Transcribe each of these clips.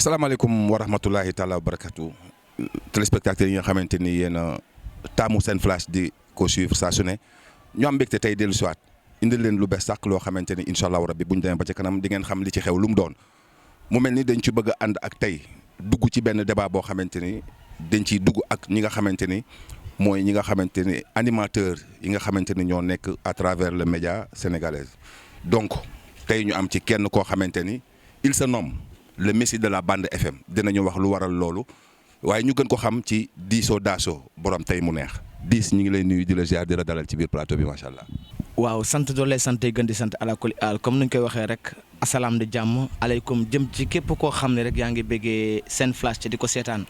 asalaamaaleykum wa rahmatulahi taala wa barakatu téléspectateurs yi nga xamante ni yéen a taamu seen flash di ko suivre saa su ne ñu am mbégte tey dellu siwaat indil leen lu bees sàq loo xamante ni incha allahu rabbi bu ñu demee ba ca kanam di ngeen xam li ci xew lu mu doon mu mel ni dañ ci bëgg a ànd ak tey dugg ci benn débat boo xamante ni dañ ciy dugg ak ñi nga xamante ni mooy ñi nga xamante ni animateur yi nga xamante ni ñoo nekk à travers le média sénégalais donc tey ñu am ci kenn koo xamante ni il se nomme le messie de la bande FM dinañu wax lu waral loolu waaye ñu gën ko xam ci Disso Dasso borom tey mu neex Diss ñu ngi lay nuyu di la ziar di la dalal ci biir plateau bi macha allah. waaw sant doole sant gën di sant ala kulli aal comme ni ñu koy waxee rek asalaam di jàmm aleykum jëm ci képp koo xam ne rek yaa ngi bëggee seen flash te di ko seetaan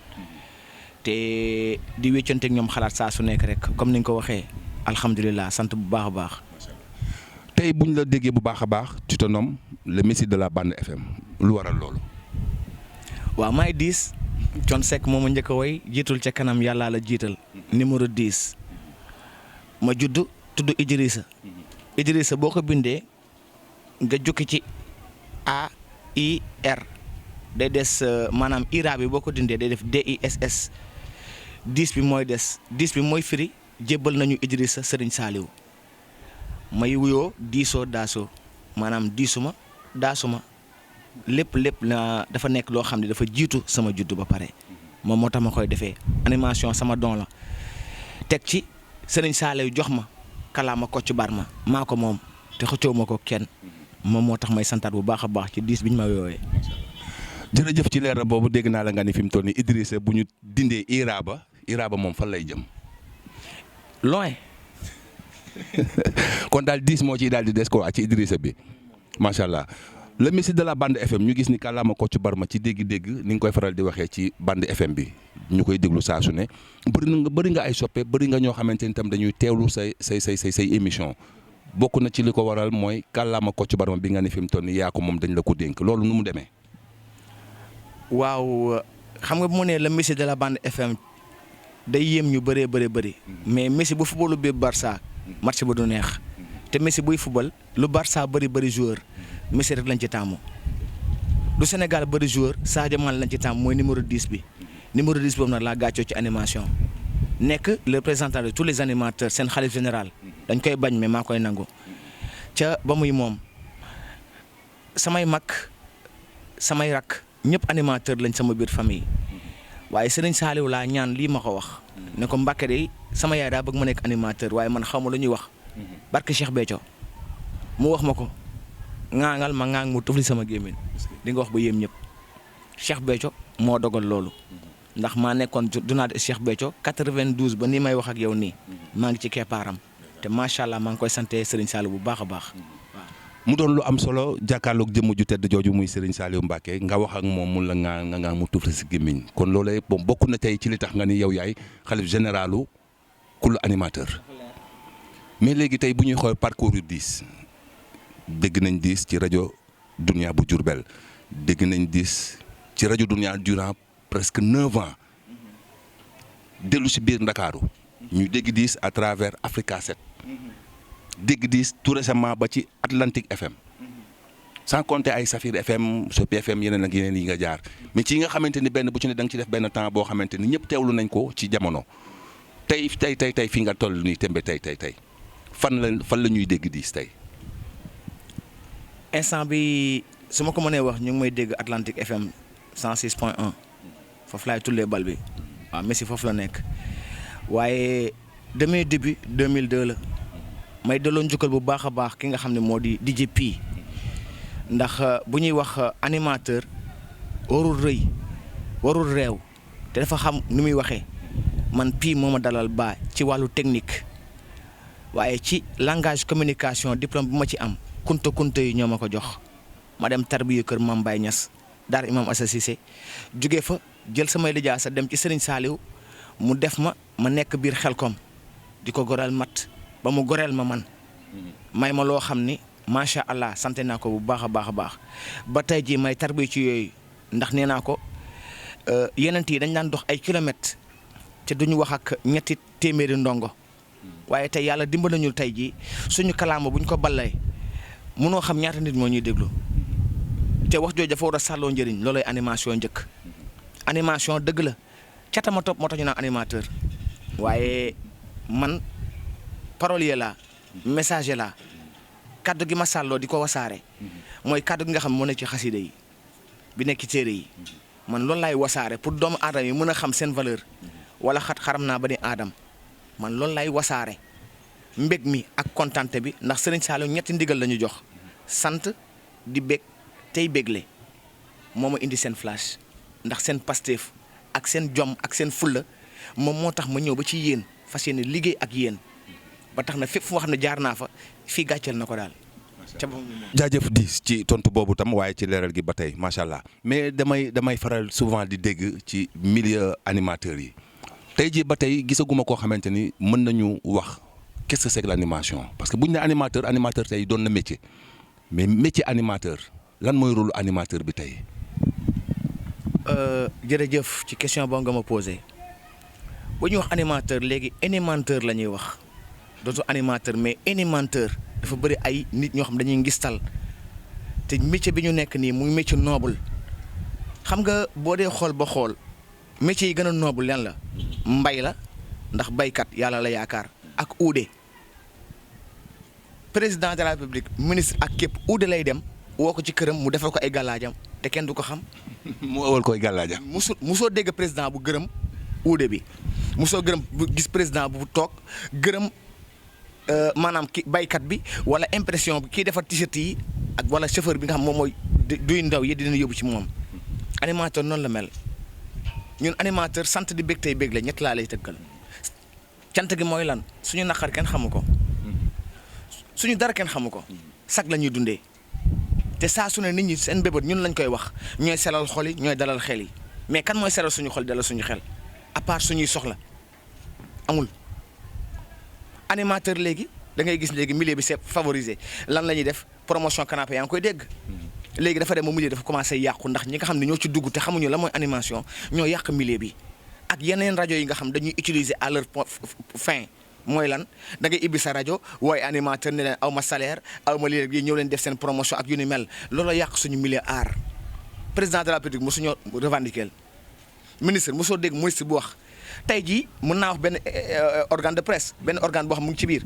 te di wéccanteeg ñoom xalaat saa su nekk rek comme ni nga ko waxee alhamdulilah sant bu baax a baax. tey buñ la déggee bu baax a baax tu te nommes le messie de la bande FM lu waral loolu. waaw maay Diss Thione Seck moom a njëkk a woy jiitul ca kanam yàllaa la jiital numéro 10 ma judd tudd Idrissa boo ko bindee nga jukki ci AIR day des maanaam IRA bi boo ko dindee day def DISS 10 bi mooy des 10 bi mooy firi jébbal nañu Idrissa Serigne Saliou may wuyoo Disso Dasso maanaam diisuma daasuma lépp na dafa nekk loo xam ne dafa jiitu sama juddu ba pare moom moo tax ma koy defee animation sama don la teg ci Serigne Saliou jox ma kalaama Kocc Barma maa ko moom te xëccoo ma ko kenn moom moo tax may santaat bu baax a baax ci Diss bi ñu ma woowee. jërëjëf ci leer boobu dégg naa la nga ni fi mu toll nii Idrissa bu ñu dindee IRA ba moom fan lay jëm. loin. kon daal Diss moo ciy daal di des ko ci Idrissa bi macha allah le messie de la bande FM ñu gis ni kàllaama Kocc Barma ci dégg-dégg ni nga koy faral di waxee ci bande FM bi ñu koy déglu saa su ne bëri nga ay soppe bëri nga ñoo xamante ni tam dañuy teewlu say émission bokk na ci li ko waral mooy kàllaama Kocc Barma bi nga ni fi mu toll nii yaa ko moom dañ la ko dénk loolu nu mu demee. waaw xam nga bu mu ne le messie de la bande FM day yéem ñu bëree bëri mais messie bu footballu bi Barça match ba du neex te messie buy football lu Barça bëri joueur messie rek lañ ci taamu du Sénégal bëri joueur Sadio Mané lañ ci taamu mooy numéro 10 bi numéro 10 boobu nag laa gàccoo ci animation nekk le représentant de tous les animateurs seen xalif général dañ koy bañ mais maa koy nangu ca ba muy moom samay mag samay rak ñëpp animateur lañ sama biir famille waaye Serigne Saliou laa ñaan lii ma ko wax ne ko Mbàkke de sama yaay daa bëgg ma nekk animateur waaye man xaw ma lu ñuy wax barke Cheikh Béthio mu wax ma ko ŋaangal ma ŋaang mu tufli sama gémmiñ di nga wax ba yéem ñëpp Cheikh Béthio moo dogal loolu ndax maa nekkoon dunaat Cheikh Béthio 92 ba ni may wax ak yow nii maa ngi ci keppaaram te macha allah maa ngi koy sante Serigne Saliou bu baax a baax. mu doon lu am solo jàkkaarloog jëmm ju tedd jooju muy Serigne Saliou Mbacké nga wax ak moom mun la nga mu tufli si gémmiñ kon loolee bon bokk na tey ci li tax nga ni yow yaay xalif généralu kul animateur mais léegi tey bu ñuy xool parcours yu Diss dégg nañ Diss ci rajo Dunia bu Diourbel dégg nañ Diss ci rajo Dunia durant presque 9 ans dellu si biir Ndakaaru ñu dégg Diss à travers Africa 7 dégg Diss tout récemment ba ci Atlantique FM sans compter ay Safir FM Sopi FM yeneen ak yeneen yi nga jaar mais ci nga xamante ni benn bu ci ne da nga ci def benn temps boo xamante ni ñëpp teewlu nañ ko ci jamono tey fi nga toll nii tembe tey fan la ñuy dégg Diss tey. instant bi su ma ko mënee wax ñu ngi may dégg Atlantique FM 106.1 foofu laay tullee bal bi waaw Messi foofu la nekk waaye demi début 2002 la may delloo njukkal bu baax a baax ki nga xam ne moo di DJ P ndax bu ñuy wax animateur warul rëy warul réew te dafa xam nu muy waxee man P moo ma dalal baa ci wàllu technique waaye ci langage communication diplôme bu ma ci am kunta yi ñoo ma ko jox ma dem tarbiyu kër Mame Baye Niass daar imam Assa Cissé jóge fa jël samay lijaasa dem ci Serigne Saliou mu def ma nekk biir Xelkom di ko goreel mat ba mu goreel ma man may ma loo xam ni macha allah sant naa ko bu baax a baax ba tey jii may tarbiyu ci yooyu ndax nee naa ko yeneen yi dañ daan dox ay kilomètres te duñu wax ak ñetti téeméeri ndongo waaye tey yàlla dimbali nañu tey jii suñu kalaama bu ñu ko ballee mënoo xam ñaata nit moo ñuy déglu te wax jooju dafa war a sàlloo njëriñ loolay animation njëkk. animation dëgg la catama topp moo tax ñu naan animateur waaye man parolier laa messager laa kaddu gi ma sàlloo di ko wasaare mooy kaddu gi nga xam moo nekk ci xasida yi bi nekk ci téere yi man loolu laay wasaare pour doomu aadama yi mën a xam seen valeur wala xaram naa ba ni aadam man loolu laay wasaare mbég mi ak kontante bi ndax Serigne Saliou ñetti ndigal la ñu jox sant di bég tey bégle moo ma indi seen flash ndax seen Pastef ak seen jom ak seen fulla moom moo tax ma ñëw ba ci yéen fas yéene liggéey ak yéen ba tax na fépp fu xam ne jaar naa fa fii gàcceel na ko daal. jaajëf di ci tontu boobu tam waaye ci leeral gi ba tey macha allah mais damay faral souvent di dégg ci milieu animateurs yi tey jii ba tey gisaguma koo xamante ni mën nañu wax qu'est-ce que c'est que l'animation parce que bu ñu ne animateur tey doon na métier mais métier animateur lan mooy rôle animateur bi tey. jërëjëf ci question boo nga ma posé bu ñuy wax animateur léegi animateur la ñuy wax dootu animateur mais animateur dafa bëri ay nit ñoo xam dañuy ngistal te métier bi ñu nekk nii muy métier noble xam nga boo dee xool ba xool métier yi gën a noble leen la mbay la ndax baykat yàlla la yaakaar ak uude président de la république ministre ak képp uude lay dem woo ko ci këram mu defal ko ay gàllaajam te kenn du ko xam. mu ëwal koy gàllaajam. musoo dégg président bu gërëm uude bi musoo gërëm bu gis président bu toog gërëm maanaam ki baykat bi wala impression bi kii defar t-shirt yi ak wala chauffeur bi nga xam moom mooy duy ndaw yi dina yóbbu ci moom. animateur noonu la mel ñun animateur sant di bég tey bég la ñett laa lay tëggal cant gi mooy lan suñu naqar kenn xamu ko suñu dara kenn xamu ko sag la ñuy dundee. te saa su ne nit ñi seen bébét ñun lañ koy wax ñooy selal xol yi ñooy dalal xel yi mais kan mooy selal suñu xol dalal suñu xel à part suñuy soxla amul. animateur léegi da ngay gis léegi milieu bi c'est favorisé lan la ñuy def promotion canapé yaa ngi koy dégg léegi dafa dem ba milieu dafa commencé yàqu ndax ñi nga xam ne ñoo ci dugg te xamuñu la mooy animation ñoo yàq milieu bi ak yeneen rajo yi nga xam dañuy utiliser à leur fin. mooy lan da ngay ibbi sa rajo wooy animateur ne leen aw ma salaire aw ma lii rek ñëw leen def seen promotion ak yu ni mel loolu yàq suñu milieu art président de la République mosuñoo revendiquer ministre mosoo dégg ministre bu wax tey jii mën naa wax benn organe de presse benn organe boo xam mu ngi ci biir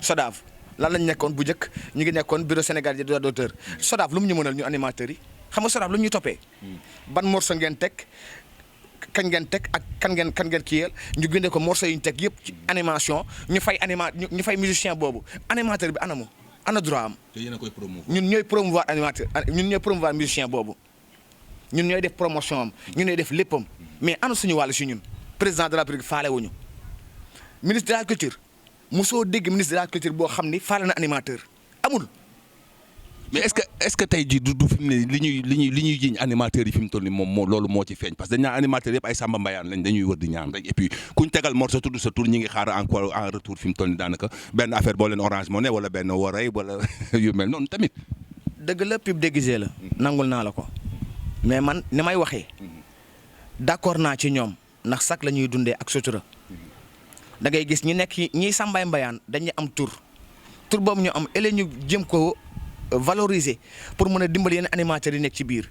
SODAV lan lañ nekkoon bu njëkk ñu ngi nekkoon bureau Sénégal des droits d'auteur SODAV lu mu ñu mënal ñu animateurs yi xam nga SODAV lu mu ñu toppee ban morceau ngeen teg kañ ngeen teg ak kan ngeen kiyal ñu gënde ko morceau yi ñu teg yëpp ci animation ñu fay ñu fay musicien boobu animateur bi ana droit am. te yéen a koy promouvoir. ñun ñooy promouvoir animateur ñun ñooy promouvoir musicien boobu ñun ñooy def promotion am ñun ñooy def léppam mais ana suñu wàll si ñun président de la République faale wuñu ministre de la culture mosoo dégg ministre de la culture boo xam ni faale na animateur amul. mais est-ce que tey jii du fi mu ne li ñuy jiñ animateurs yi fi mu toll nii moom loolu moo ci feeñ parce que dañ naan animateurs yëpp ay samba mbayaan lañ dañuy wër di ñaan rek et puis kuñ tegal morceau tudd sa tur ñi ngi xaar encore en retour fi mu toll nii daanaka benn affaire boo leen Orange Money wala benn Worey wala yu mel noonu tamit. dëgg la pub déguisé la. nangul naa la ko mais man ni may waxee d'accord naa ci ñoom ndax sax la ñuy dundee ak sutura da ngay gis ñi nekk ñiy sambay mbayaan dañuy am tur boobu ñu am ëllëg ñu jëm ko valoriser pour mën a dimbali yenn animateurs yi nekk ci biir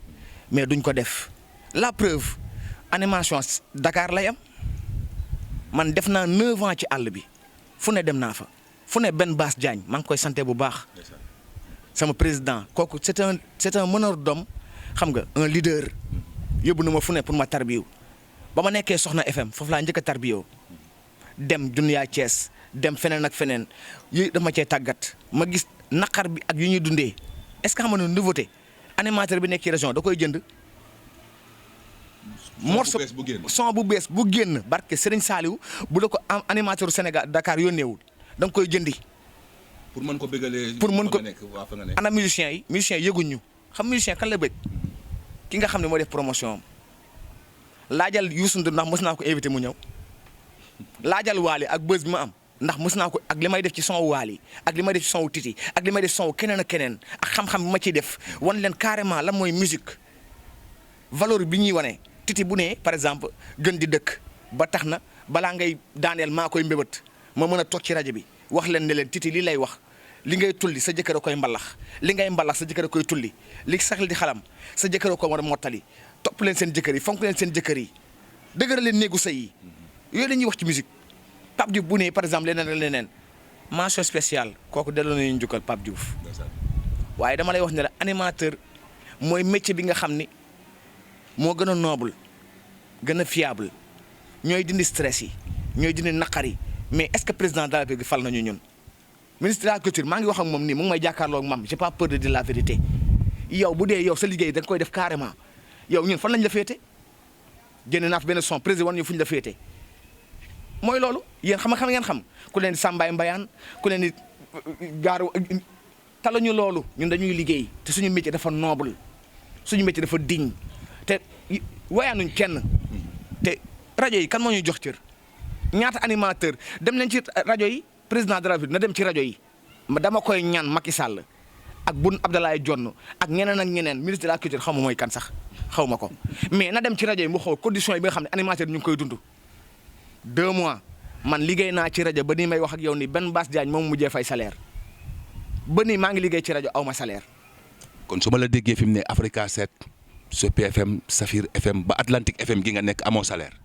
mais duñ ko def la preuve animation Dakar lay am man def naa 9 ans ci àll bi fu ne dem naa fa fu ne benn Bass Diagne maa ngi koy santé bu baax sama président kooku c'est un meneur d'homme xam nga un leader yóbbu na ma fu ne pour ma tarbiyu ba ma nekkee Soxna FM foofu laa njëkk a tarbiyoo dem Dunya Thiès dem feneen ak feneen yi dama cee tàggat ma gis naqar bi ak yu ñuy dundee est-ce que xam nga nouveauté animateur bi nekk ci région da koy jënd. morceau son bu bees bu génn barke Serigne Saliou bu la ko animateur Sénégal Dakar yónneewul da nga koy jëndi. pour mën ko bëggalee. pour mën ko ana musiciens yi yëguñ ñu xam musicien kan la bëgg ki nga xam ne moo def promotion am laajal Youssou Ndour ndax mës naa ko invité mu ñëw laajal Wally ak buzz bi ma am. ndax mës naa ko ak li may def ci son Wally ak li may def ci son Titi ak li may def ci son keneen ak keneen ak xam-xam bi ma ciy def wan leen carrément lan mooy musique valeur bi ñuy wane Titi bu ne par exemple gën di dëkk ba tax na balaa ngay daaneel maa koy mbébét ma mën a toog ci rajo bi wax leen ne leen Titi lii lay wax li ngay tulli sa jëkkër a koy mbalax li ngay mbalax sa jëkkër a koy tulli li saxal di xalam sa jëkkër a ko war a mottali topp leen seen jëkkër yi fonk leen seen jëkkër yi dëgëral leen néegu sëy yi yooyu la ñuy wax ci musique Pape Diouf bu ne par exemple leneen mention spéciale kooku delloo nañu njukkal Pape Diouf waaye dama lay wax ne la animateur mooy métier bi nga xam ni moo gën a noble gën a fiable ñooy dindi stress yi ñooy dindi naqar yi mais est-ce que président de la République fal nañu ñun ministre de la culture maa ngi wax ak moom nii mu ngi may jàkkaarloo ak mam j'ai pas peur de dire la vérité yow bu dee yow sa liggéey da nga koy def carrément yow ñun fan lañ la féete génne naa fi benn son président wan ñu fu ñu la féete mooy loolu yéen xam ngeen xam ku leen di Sambaay Mbayaan ku leen di gaaru taluñu loolu ñun dañuy liggéey te suñu métier dafa noble suñu métier dafa digne te wayaanuñ kenn te rajo yi kan moo ñuy jox cër ñaata animateur dem leen ci rajo yi président de la République na dem ci rajo yi dama koy ñaan Macky Sall ak Boun Abdallah Dionne ak ñeneen ministre de la culture xaw ma mooy kan sax xaw ma ko mais na dem ci rajo yi mu xool condition yi bi nga xam ne animateur ñu ngi koy dund 2 mois man liggéey naa ci rajo ba nii may wax ak yow nii benn Bass Diagne moom mujjee fay salaire ba nii maa ngi liggéey ci rajo aw ma salaire. kon su ma la déggee fi mu ne Africa 7 Sopi FM Safir FM ba Atlantique FM gi nga nekk amoo salaire.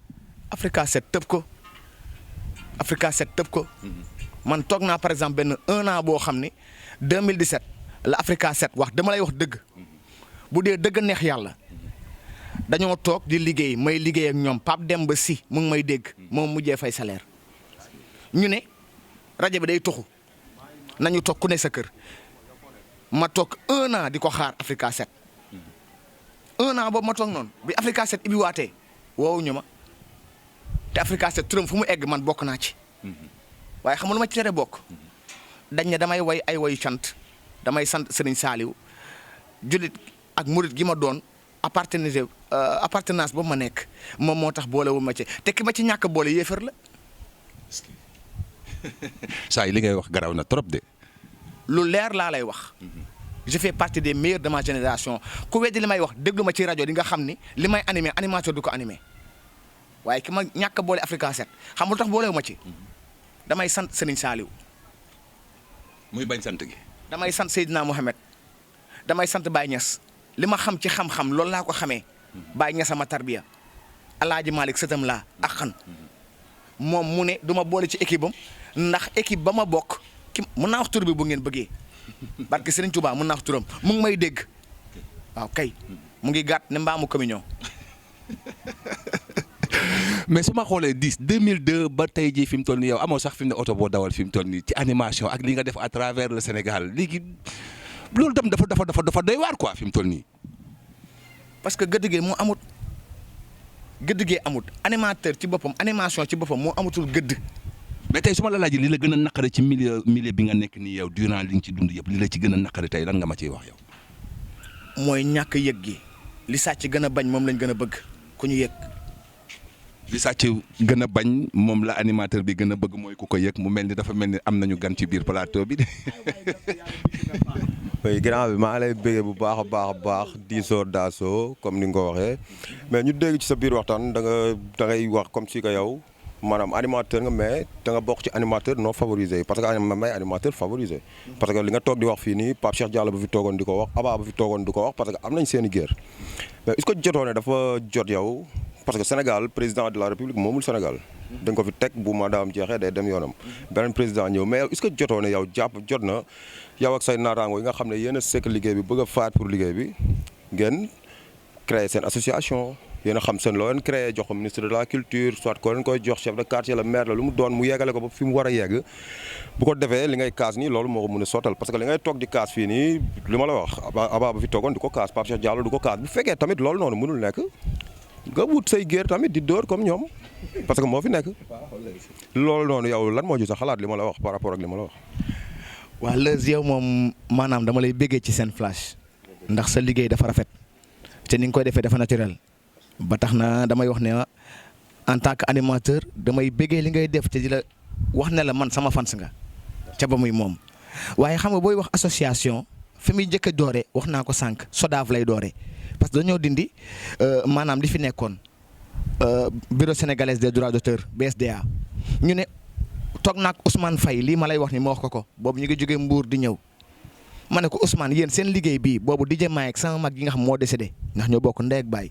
Africa 7 tëb ko Africa 7 tëb ko man toog naa par exemple benn 1 an boo xam ni 2017 la Africa 7 wax dama lay wax dëgg bu dee dëgg neex yàlla dañoo toog di liggéey may liggéey ak ñoom Pape Demba Sy mu ngi may dégg moom mujjee fay salaire ñu ne rajo bi day toxu nañu toog ku ne sa kër ma toog 1 an di ko xaar Africa 7 1 an boobu ma toog noonu bi Africa 7 ibi waatee woowuñu ma te Africa 7 turam fu mu egg man bokk naa ci waaye xam nga lu ma ci tere bokk dañ ne damay way ay wayu cant damay sant Serigne Saliou jullit ak murit gi ma doon appartenance boobu ma nekk moom moo tax boolewul ma ci te ki ma ci ñàkk boole yéefar la. saa yi li ngay wax garaw na trop de. lu leer laa lay wax. je fais partie des meilleurs de ma génération ku weddi li may wax déglu ma ci rajo di nga xam ni li may animé animateur du ko animé waaye ki ma ñàkk boole Africa 7 xam nga lu tax boolewu ma ci. damay sant Serigne Saliou. muy bañ sant gi. damay sant Seydina Mohamed damay sant Baye Niass li ma xam ci xam-xam loolu laa ko xamee Baye Niass sama tarbiya Alaaji Malick sëtam laa ak xan moom mu ne du ma boole ci équipe am ndax équipe ba ma bokk ki mën naa wax tur bi bu ngeen bëggee barke Serigne Touba mën naa wax turam mu ngi may dégg waaw kay mu ngi gàtt ne mbaamu communion. mais su ma xoolee 2002 ba tey jii fi mu toll nii yow amoo sax fi mu ne oto boo dawal fi mu toll nii ci animation ak li nga def à travers le Sénégal léegi loolu tam dafa doy waar quoi fi mu toll nii. parce que gëdd gee moo amut animateur ci boppam animation ci boppam moo amutul gëdd. mais tey su ma la laajee li la gën a naqare ci milieu bi nga nekk nii yow durant li nga ci dund yëpp li la ci gën a naqare tey lan nga ma ciy wax yow. mooy ñàkk yëg gi li sàcc gën a bañ moom lañ gën a bëgg ku ñu yëg. li sàcc gën a bañ moom la animateur bi gën a bëgg mooy ku ko yëg mu mel ni dafa mel ni am nañu gan ci biir plateau bi de. oui grand bi maa lay bëggee bu baax a baax diisoo daasoo comme ni nga ko waxee mais ñu dégg ci sa biir waxtaan da ngay wax comme si que yow maanaam animateur nga mais da nga bokk ci animateur non favorisé parce que may animateur favorisé. parce que li nga toog di wax fii nii Pape Cheikh Diallo ba fi toogoon di ko wax Aba ba fi toogoon di ko wax parce que am nañ seen i guerre mais est-ce que jotoo ne dafa jot yow. parce que Sénégal président de la République moomul Sénégal dañ ko fi teg bu madame jeexee day dem yoonam beneen président ñëw mais est-ce que jotoo ne yow jot na yow ak say naataango yi nga xam ne yéen a sekk liggéey bi bëgg a faat pour liggéey bi ngeen créer seen association yéen a xam seen loo leen créé jox ko ministre de la culture soit ko leen koy jox chef de quartier la maire la lu mu doon mu yeggale ko ba fi mu war a yegg bu ko defee li ngay kaas nii loolu moo ko mën a sottal parce que li ngay toog di kaas fii nii li ma la wax Aba ba fi toogoon di ko kaas Pape Cheikh Diallo du ko kaas bu fekkee tamit loolu noonu mënul nekk nga wut say géer tamit di dóor comme ñoom parce que moo fi nekk loolu noonu yow lan moo ju sa xalaat li ma la wax par rapport ak li ma la wax. waa Leuz yow moom maanaam dama lay béggee ci seen flash ndax sa liggéey dafa rafet te ni nga koy defee dafa naturel ba tax na damay wax ne en tant que animateur damay béggee li ngay def te di la wax ne la man sama fans nga ca ba muy moom waaye xam nga booy wax association fi muy njëkk a doore wax naa ko sànq SODAV lay doore parce que dañoo dindi maanaam li fi nekkoon bureau sénégalais des droits d'auteur BSDA ñu ne toog naag Ousmane Faye lii ma lay wax ni ma wax ko boobu ñu ngi jógee Mbour di ñëw ma ne ko Ousmane yéen seen liggéey bii boobu DJ Mike sama mag yi nga xam moo décédé ndax ñoo bokk ndey ak baay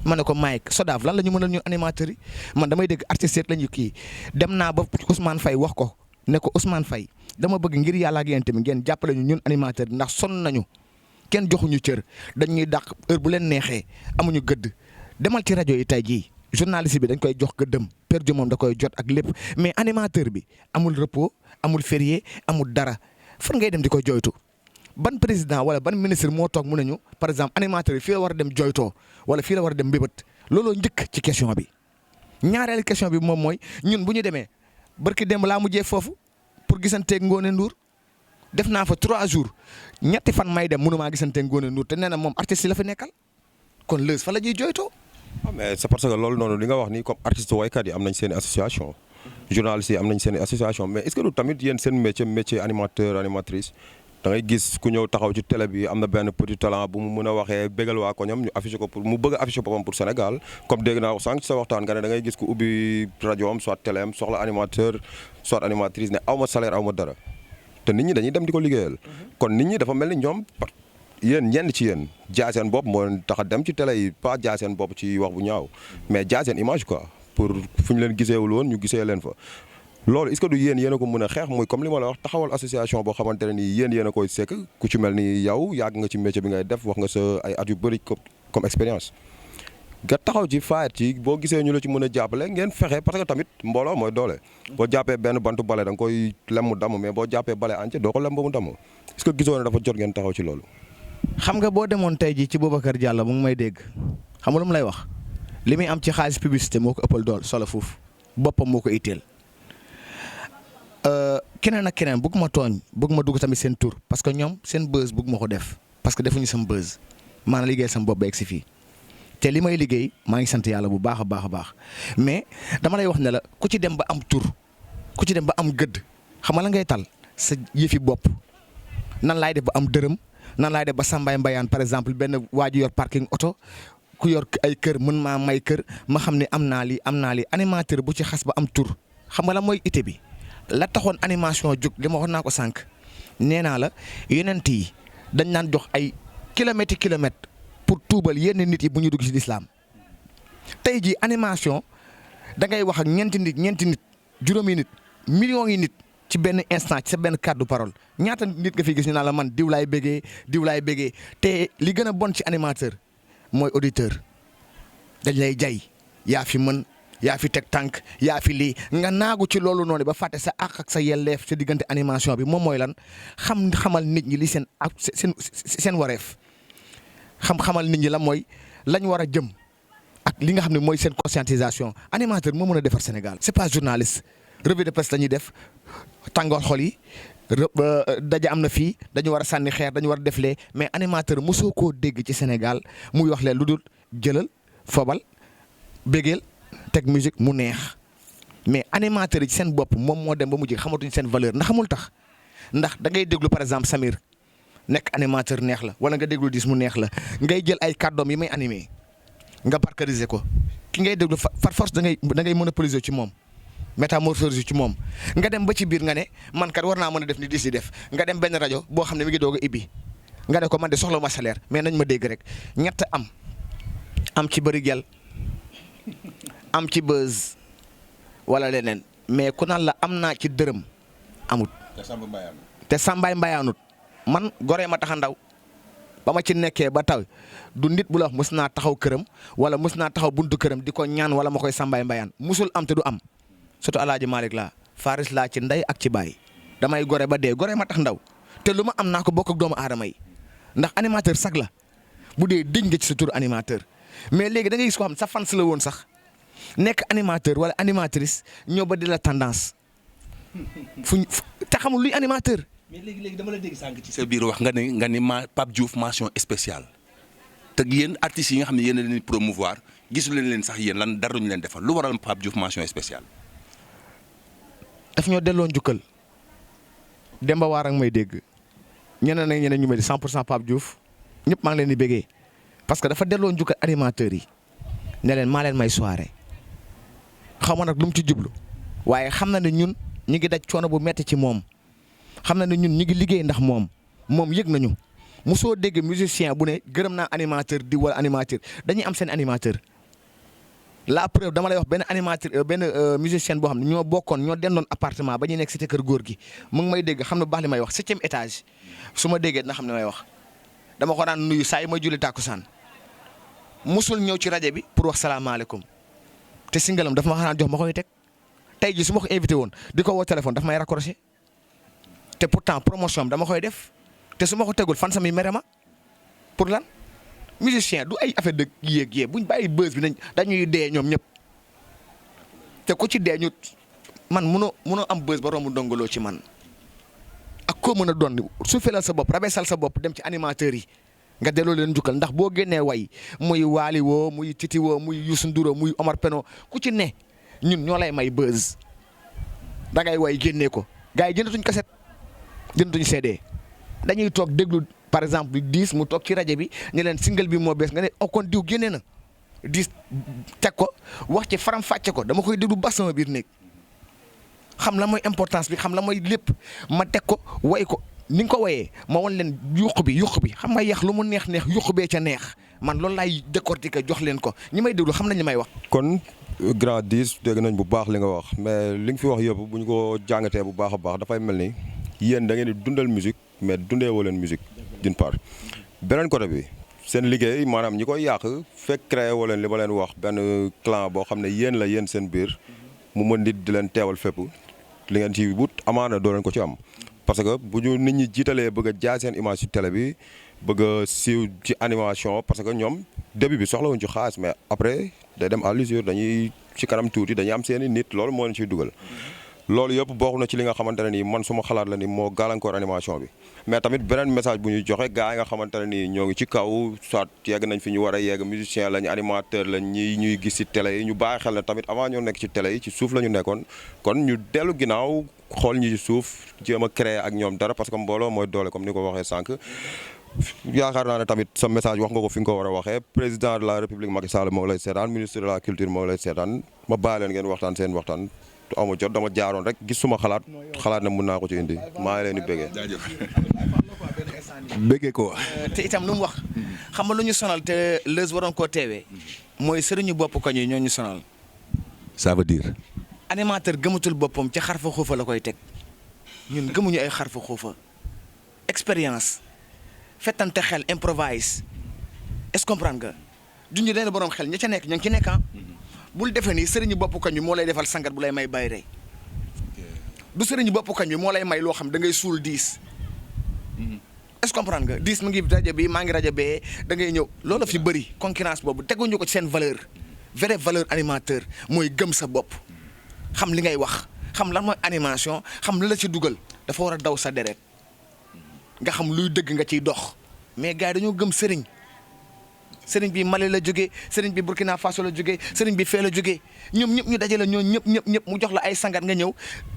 ma ne ko Mike Sodav lan la ñu mënal ñu animateurs yi man damay dégg artistes rek la ñu kii dem naa ba Ousmane Faye wax ko ne ko Ousmane Faye dama bëgg ngir yàlla ak yéen tamit ngeen jàppale ñu ñun animateurs yi ndax sonn nañu kenn joxuñu cër dañuy dàq heure bu leen neexee amuñu gëdd demal ci rajo yi tey jii journaliste bi dañ koy jox gëddëm per jo moom da koy jot ak lépp mais animateur bi amul repos amul férié amul dara fan ngay dem di ko jooytu ban président wala ban ministre moo toog mu nañu par exemple animateur yi fii la war a dem jooytoo wala fii la war a dem mbébét looloo njëkk ci question bi. ñaareelu question bi moom mooy ñun bu ñu demee barki démb laa mujjee foofu pour gisanteeg Ngone Ndour def naa fa 3 jours ñetti fan may dem mënumaa gisanteeg Ngone Ndour te nee na moom artiste yi la fa nekkal kon Leuz fa la ñuy jooytoo. mais c'est parce que loolu noonu li nga wax ni comme artiste waykat yi am nañ seen association journalistes yi am nañ seen association mais est-ce que du tamit yéen seen métier animateur animatrice da ngay gis ku ñëw taxaw ci télé bi am na benn petit talent bu mu mën a waxee bégal waa ko ñoom ñu affiché ko pour mu bëgg a affiché boppam pour Sénégal comme dégg naa ko sànq ci sa waxtaan nga ne da ngay gis ku ubbi rajo am soit télé am soxla animateur soit animatrice ne aw ma salaire aw ma dara te nit ñi dañuy dem di ko liggéeyal kon nit ñi dafa mel ni ñoom yéen ñenn ci yéen jaay seen bopp moo tax a dem ci télé yi pas jaay seen bopp ci wax bu ñaaw mais jaay seen image quoi pour fu ñu leen giseewul woon ñu gisee leen fa loolu est-ce que du yéen a ko mën a xeex muy comme li ma la wax taxawal association boo xamante ne nii yéen a koy sekk ku ci mel ni yow yàgg nga ci métier bi ngay def wax nga sa ay at yu bëri comme expérience nga taxaw ci faayet ci boo gisee ñu la ci mën a jàppale ngeen fexe parce que tamit mbooloo mooy doole boo jàppee benn bantu bale da nga koy lem mu damm mais boo jàppee bale entier doo ko lem ba mu damm est-ce que gisoo ne dafa jot ngeen taxaw ci loolu. xam nga boo demoon tey jii ci Boubacar Diallo mu ngi may dégg xam nga lu mu lay wax li muy am ci xaalis publicité moo ko ëppal dool solo foofu boppam moo ko itteel keneen ak keneen bëgg ma tooñ bëgg ma dugg tamit seen tur parce que ñoom seen buzz bëgg ma ko def parce que defuñu sama buzz maanaam liggéeyal sama bopp ba egg si fii te li may liggéey maa ngi sant yàlla bu baax a baax a baax mais dama lay wax ne la ku ci dem ba am tur ku ci dem ba am gëdd xam nga la ngay tal sa yëfi bopp nan laay def ba am dërëm. nan laay def ba Sambaay Mbayaan par exemple benn waa ji yor parking oto ku yor ay kër mën maa may kër ma xam ne am naa lii animateur bu ci xas ba am tur xam nga la mooy ité bi la taxoon animation jóg li ma wax naa ko sànq nee naa la yonent yi dañ naan jox ay kilomètres pour tuubal yenn nit yi bu ñu dugg ci lislaam tey jii animation da ngay wax ak ñeenti nit juróomi nit millions yi nit. ci benn instant ci sa benn kàddu parole ñaata nit nga fi gis ñu naan la man diw laay bëggee te li gën a bon ci animateur mooy auditeur dañ lay jay yaa fi mën yaa fi teg tànk yaa fi lii nga naagu ci loolu noonu ba fàtte sa àq ak sa yelleef sa diggante animation bi moom mooy lan xamal nit ñi li seen wareef xamal nit ñi la mooy lañ war a jëm ak li nga xam ne mooy seen conscientisation animateur moo mën a defar Sénégal c'est pas journaliste revue de presse la ñuy def tàngoor xol yi daja am na fii dañu war a sànni xeer dañu war a deflee mais animateur mosoo koo dégg ci Sénégal muy wax leen lu dul jëlal fobal bégeel teg musique mu neex mais animateur yi ci seen bopp moom moo dem ba mujj xamatuñ seen valeur ndax xamul tax ndax da ngay déglu par exemple Samir nekk animateur neex la wala nga déglu dis mu neex la ngay jël ay kàddoom yi may animé nga parcariser ko ki ngay déglu par force da ngay monopoliser ci moom. métamorphose ci moom nga dem ba ci biir nga ne man kat war naa mën a def ni dis di def nga dem benn rajo boo xam ne mi ngi doog a ibbi nga ne ko man de soxla ma salaire mais nañ ma dégg rek ñett am ci bëri gel am ci buzz wala leneen mais ku naan la am naa ci dërëm amut. te Sambaay Mbayaanut man goree ma taxa ndaw ba ma ci nekkee ba taw du nit bu la wax mës naa taxaw këram wala mës naa taxaw buntu këram di ko ñaan wala ma koy Sambaay Mbayaan musul am te du am. surtout Alaaji Malick laa Faris laa ci ndey ak ci baay damay gore ba dee gore ma tax ndaw te lu ma am naa ko bokk ak doomu aadama yi ndax animateur sag la bu dee dëj nga ci sa tur animateur mais léegi da ngay gis ko xam sa fans la woon sax nekk animateur wala animatrice ñëw ba di la tendance te xamul luy animateur. mais léegi dama la dégg sànq ci sa biir wax nga ni Pape Diouf mention spéciale te yéen artistes yi nga xam ne yéen a leen promouvoir gisu leen sax yéen lan dara ñu leen defal lu waral Pape Diouf mention spéciale. daf ñoo delloo njukkal Demba Waar ak may dégg ñeneen ak ñeneen ñu mel ni 100% Pape Diouf ñëpp maa ngi leen di bégee parce que dafa delloo njukkal animateurs yi ne leen maa leen may soirée xaw ma nag lu mu ci jublu waaye xam na ne ñun ñu ngi daj coono bu metti ci moom xam na ne ñun ñu ngi liggéey ndax moom yëg nañu mosoo dégg musicien bu ne gërëm naa animateur di wala animateur dañuy am seen animateur. La preuve dama lay wax benn animateur benn musicien boo xam ne ñoo bokkoon ñoo dendoon appartement ba ñuy nekk cité kër góor gi mu ngi may dégg xam ne baax li may wax 7e étage su ma déggee dina xam ne may wax dama ko daan nuyu saa yi may julli tàkkusaan musul ñëw ci rajo bi pour wax salaamaaleykum te singalam dafa ma xanaan jox ma koy teg tey ji su ma ko invité woon di ko woo téléphone dafa may raccroché te pourtant promotion am dama koy def te su ma ko tegul fan sami mere ma pour lan. musicien du ay affaire de yéeg buñ bàyyi buzz bi dañuy dee ñoom ñëpp te ku ci dee ñu man mënoo am buzz ba romb ndongoloo ci man ak koo mën a doon su felal sa bopp rabesal sa bopp dem ci animateurs yi nga delloo leen njukkal ndax boo génnee way muy Waly woo muy Titi woo muy Youssou Ndour muy Omar Peno ku ci ne ñun ñoo lay may buzz da ngay way génnee ko gars yi jëndatuñ cassette jëndatuñ CD dañuy toog déglu. Par exemple 10 mu toog ci rajo bi ne leen single bi moo bees nga ne kon diw génne na 10 teg ko wax ci faram fàcce ko dama koy déglu ba sama biir néeg xam la mooy importance bi xam la mooy lépp ma teg ko way ko ni nga ko wayee ma wan leen yuq bi xam nga yax lu mu neex yuq bee ca neex man loolu laay décortiquer jox leen ko ñi may déglu xam nañ li may wax. kon grand 10 dégg nañ bu baax li nga wax mais li nga fi wax yëpp bu ñu ko jàngatee bu baax a baax dafay mel ni yéen da ngeen di dundal musique mais dundee woo leen musique. d'une part beneen côté bi seen liggéey maanaam ñi koy yàq fekk créé woo leen li ma leen wax benn clan boo xam ne yéen la yéen seen biir mu mën nit di leen teewal fépp li ngeen ci wut amaana doo leen ko ci am. parce que bu ñu nit ñi jiitalee bëgg a jaay seen image ci télé bi bëgg a siiw ci animation parce que ñoom début bi soxlawuñ ci xaalis mais après day dem à l'usure dañuy ci kanam tuuti dañuy am seen i nit loolu moo leen ciy dugal. loolu yëpp bokk na ci li nga xamante ne nii man suma xalaat la ni moo gàllankoor animation bi mais tamit beneen message bu ñuy joxe gars yi nga xamante ne nii ñoo ngi ci kaw soit yegg nañ fi ñu war a yegg musicien lañ animateur lañ ñi ñuy gis ci télé yi ñu bàyyi xel ne tamit avant ñoo nekk ci télé yi ci suuf la ñu nekkoon kon ñu dellu ginnaaw xool ñi ci suuf jéem a créer ak ñoom dara parce que mbooloo mooy doole comme ni ko waxee sànq. yaakaar naa ne tamit sa message wax nga ko fi nga ko war a waxee président de la république Macky Sall moo lay seetaan ministre de la culture moo lay seetaan ma bàyyi leen ngeen waxtaan seen waxtaan. amu jot dama jaaroon rek gis suma xalaat ne mën naa ko ci indi maa ngi leen di bëggee. jaajëf bëggee ko. te itam lu mu wax xam nga lu ñu sonal te Leuz waroon koo teewee mooy sëriñu bopp ko ñoo ñu sonal. ça veut dire. animateur gëmatul boppam ci xarfa xuufa la koy teg ñun gëmuñu ay xarfa xuufa expérience fettante xel improvise est-ce comprendre nga duñu leen borom xel ña ca nekk ña ngi ci nekk bul defee ni sëriñu bopp koñ bi moo lay defal sangat bu lay may bay rey du sëriñu bopp koñ bi moo lay may loo xam da ngay suul 10 est-ce que comprendre nga 10 mu ngi rajo bi maa ngi rajo bee da ngay ñëw loolu fi bëri concurrence boobu teguñu ko ci seen valeur vraie valeur animateur mooy gëm sa bopp xam li ngay wax xam lan mooy animation xam la ci dugal dafa war a daw sa deret nga xam luy dëgg nga ciy dox mais gars yi dañoo gëm sëriñ bi Mali la jógee sëriñ bi Burkina Faso la jógee sëriñ bi fee la jógee ñoom ñëpp ñu dajale ñoo ñëpp mu jox la ay sangat nga ñëw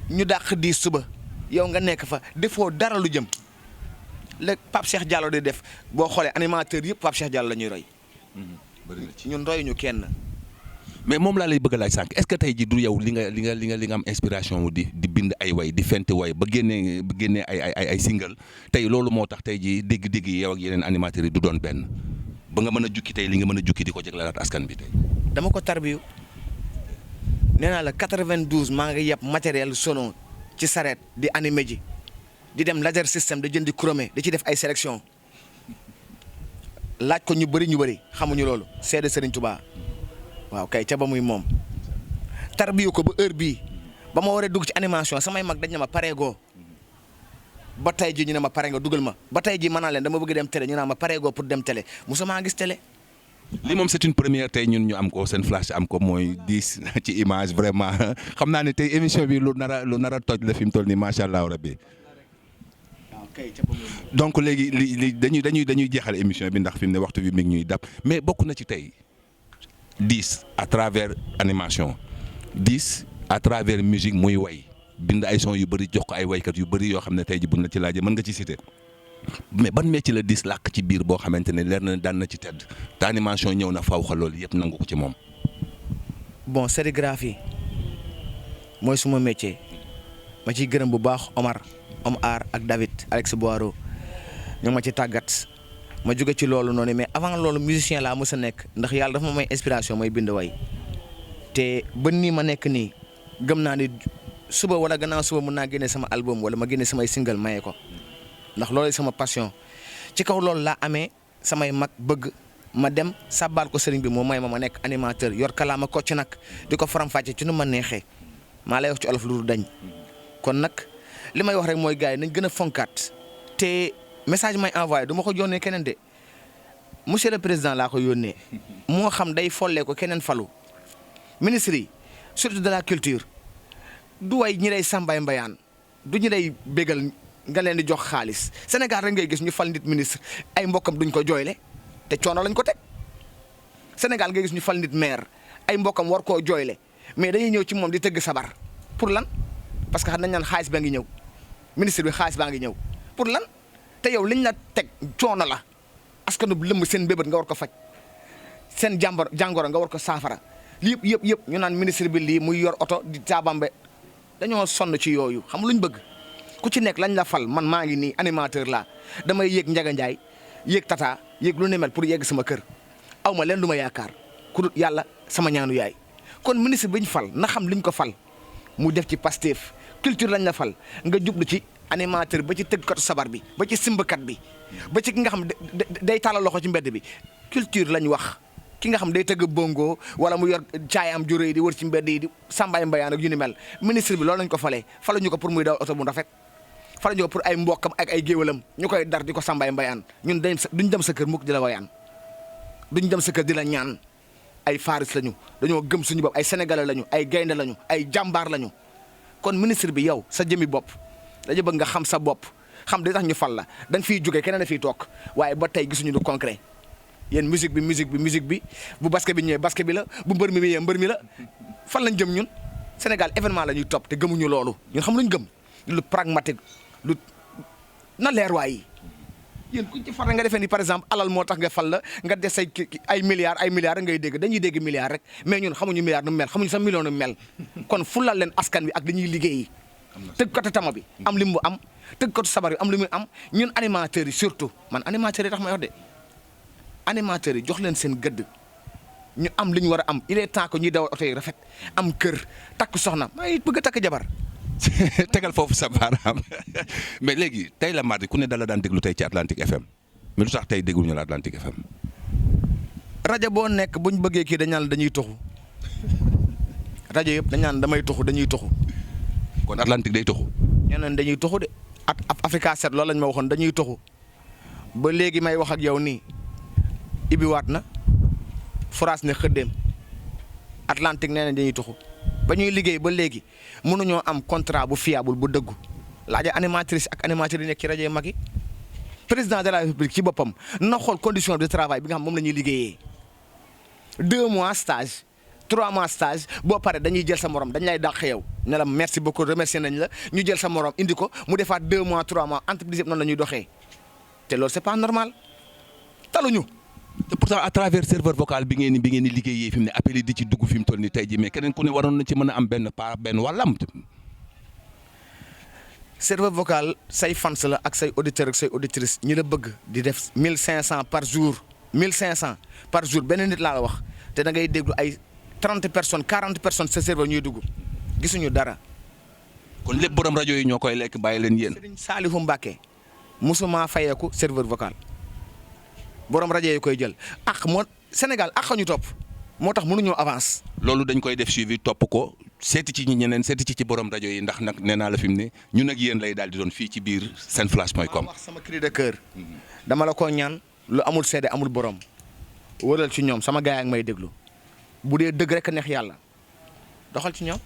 ñu dàq 10 suba yow nga nekk fa defoo dara lu jëm la Pape Cheikh Diallo di def boo xoolee animateur yëpp Pape Cheikh Diallo la ñuy roy. bëri na ci ñun royuñu kenn. mais moom laa lay bëgg a laaj sànq est-ce que tey jii du yow li nga am inspiration wu di bind ay way di fent way ba génnee ay single tey loolu moo tax tey jii dégg-dégg yi yow ak yeneen animateurs yi du doon benn. ba nga mën a jukki tey li nga mën a jukki di ko jëglalaat askan bi tey. dama ko tarbiyu nee naa la 92 maa ngi yeb matériel sono ci sareet di animé ji di dem laser système da jëndi chromé di ci def ay sélection laaj ko ñu bëri xamuñu loolu seede Serigne Touba waaw kay ca ba muy moom tarbiyu ko ba heure bii ba ma waree dugg ci animation samay mag dañ ne ma pareegoo ba tey ji ñu ne ma pare nga dugal ma ba tey ji mën naa leen dama bëgg dem télé ñu naan ma pareegoo pour dem télé musuma gis télé. li moom c'est une première tey ñun ñu am ko seen flash am ko mooy 10 ci image vraiment xam naa ne tey émission bi lu nar a toj la fi mu toll nii macha allah rabbi donc léegi li dañuy jeexal émission bi ndax fi mu ne waxtu bi mi ngi ñuy dab mais bokk na ci tey 10 à travers animation 10 à travers musique muy way bind ay son yu bëri jox ko ay waykat yu bëri yoo xam ne tey ji buñ la ci laajee mën nga ci citer mais ban métier la 10 làkk ci biir boo xamante ne leer na daan na ci tedd te animation ñëw na faw xa loolu yëpp nangu ko ci moom. bon sérigraphie mooy suma métier ma ciy gërëm bu baax Omar ak David Alex Boiro ñu ma ci tàggat ma jóge ci loolu noonu mais avant loolu musicien laa mës a nekk ndax yàlla dafa ma may inspiration may bind way te ba nii ma nekk nii gëm naa ni suba wala gannaaw suba mun naa génne sama album wala ma génne samay single maye ko ndax loolu sama passion ci kaw loolu laa amee samay mag bëgg ma dem sàbbaal ko sëriñ bi moo may ma nekk animateur yor kalaama kocc nag di ko faram-fàcce ci nu ma neexee maa lay wax ci olof lu dañ kon nag li may wax rek mooy gars yi nañ gën a fonkaat te message may envoyé du ma ko yónnee keneen de monsieur le président laa ko yónnee moo xam day follee ko keneen falu ministre yi surtout de la culture du way ñi lay sàmbaay mbayaan du ñu lay bégal nga leen di jox xaalis Sénégal rek ngay gis ñu fal nit ministre ay mbokkam duñ ko jooyle te coono lañ ko teg Sénégal ngay gis ñu fal nit maire ay mbokkam war koo jooyle mais dañuy ñëw ci moom di tëgg sabar pour lan parce que xam nañ naan xaalis baa ngi ñëw ministre bi xaalis baa ngi ñëw pour lan te yow liñ la teg coono la askanu lëmb seen bébét nga war ko faj seen jàngoro nga war ko saafara yëpp ñu naan ministre bi lii muy yor oto di taabambe dañoo sonn ci yooyu xam luñ bëgg ku ci nekk lañ la fal man maa ngi nii animateur laa damay yéeg Njaga Njaay yéeg Tata yéeg lu ne mel pour yegg sama kër aw ma leen lu ma yaakaar ku dul yàlla sama ñaanu yaay kon ministre bi ñu fal na xam liñ ko fal mu def ci Pastef culture lañ la fal nga jublu ci animateur ba ci tëggkatu sabar bi ba ci simbakat bi ba ci ki nga xam day tàllal loxo ci mbedd bi culture lañ wax ki nga xam day tëgg bongo wala mu yor caayam juróoy di wër ci mbedd yi di sàmbaay mbayaan ak yu ni mel ministre bi loolu lañ ko falee faluñu ko pour muy daw oto bu rafet faluñu ko pour ay mbokkam ak ay géwalam ñu koy dar di ko sàmbaay mbayaan ñun duñ dem sa kër mukk di la wayaan duñ dem sa kër di la ñaan ay faris lañu dañoo gëm suñu bopp ay sénégalais lañu ay gaynde lañu ay jàmbaar lañu kon ministre bi yow sa jëmi bopp dañu bëgg nga xam sa bopp xam di tax ñu fal la da nga fiy jógee keneen a fiy toog waaye ba tey gisuñu lu concret yéen musique bi bu basket bi ñëwee basket bi la bu mbër mi ñëwee mbër mi la fan lañ jëm ñun Sénégal événement la ñuy topp te gëmuñu loolu ñun xam luñ gëm lu pragmatique lu na leer waay yéen ku ci far nga defee ni par exemple alal moo tax nga fal la nga des say ay milliards ngay dégg dañuy dégg milliards rek mais ñun xamuñu milliards nu mel xamuñu sax million nu mel kon fulal leen askan bi ak dañuy liggéeyi tëggkatu tama bi am li mu am tëggkatu sabar bi am li mu am ñun animateurs yi surtout man animateurs yi tax may wax de animateurs yi jox leen seen gëdd ñu am li ñu war a am il est temps que ñuy dawal oto yi rafet am kër takk soxna maa ngi bëgg a takk jabar tegal foofu sa baaraam mais léegi tey la mardi ku ne dala daan déglu tey ci Atlantique FM mais lu tax tey dégluñu la Atlantique FM. rajo boo nekk buñ bëggee kii dañ naan dañuy toxu rajo yëpp dañ naan damay toxu dañuy toxu. kon Atlantique day toxu. ñeneen dañuy toxu de Africa 7 loolu lañ ma waxoon dañuy toxu ba léegi may wax ak yow nii ibiwaat na France ne xëddeem Atlantique nee na dañuy toxu. ba ñuy liggéey ba léegi mënuñoo am contrat bu fiable bu dëggu laaja animatrice ak animateur yi nekk ci rajo yu mag yi président de la république ci boppam na xool condition de travail bi nga xam moom la ñuy liggéeyee 2 mois stage 3 mois stage boo paree dañuy jël sa morom dañ lay dàq yow ne la merci beaucoup remercier nañ la ñu jël sa morom indi ko mu defaat 2 mois 3 mois entreprise yëpp noonu la ñuy doxee te loolu c'est pas normal taluñu. te pourtant à travers serveur vocal bi ngeen di liggéeyee fi mu ne appel yi di ci dugg fi mu toll nii tey jii mais keneen ku ne waroon na ci mën a am benn wàllam. serveur vocal say fans la ak say auditeurs ak say auditrices ñi la bëgg di def 1500 par jour 1500 par jour benn nit laa la wax te da ngay déglu ay 30 personnes 40 personnes sa serveur ñuy dugg gisuñu dara. kon lépp borom rajo yi ñoo koy lekk bàyyi leen yéen. Serigne Saliou Mbacké musuma fayeeku serveur vocal. borom rajo yi koy jël moo Sénégal ñu topp moo tax mënuñoo avance. loolu dañ koy def suivi topp ko seeti ci ñeneen seeti ci borom rajo yi ndax nag nee naa la fi mu ne ñun ak yéen lay daal di doon fii ci biir senflash.com. wax sama cri de cœur dama la ko ñaan lu amul seede amul borom wëral ci ñoom sama gaay ak may déglu bu dee dëgg rek a neex yàlla doxal ci ñoom.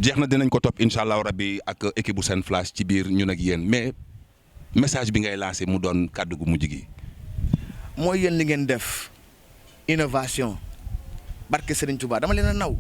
jeex na dinañ ko topp incha allah rabbi ak équipe bu Senflash ci biir ñun ak yéen mais message bi ngay lancé mu doon kàddu gu mujj gi. mooy yéen li ngeen def innovation barke Serigne Touba dama leen a naw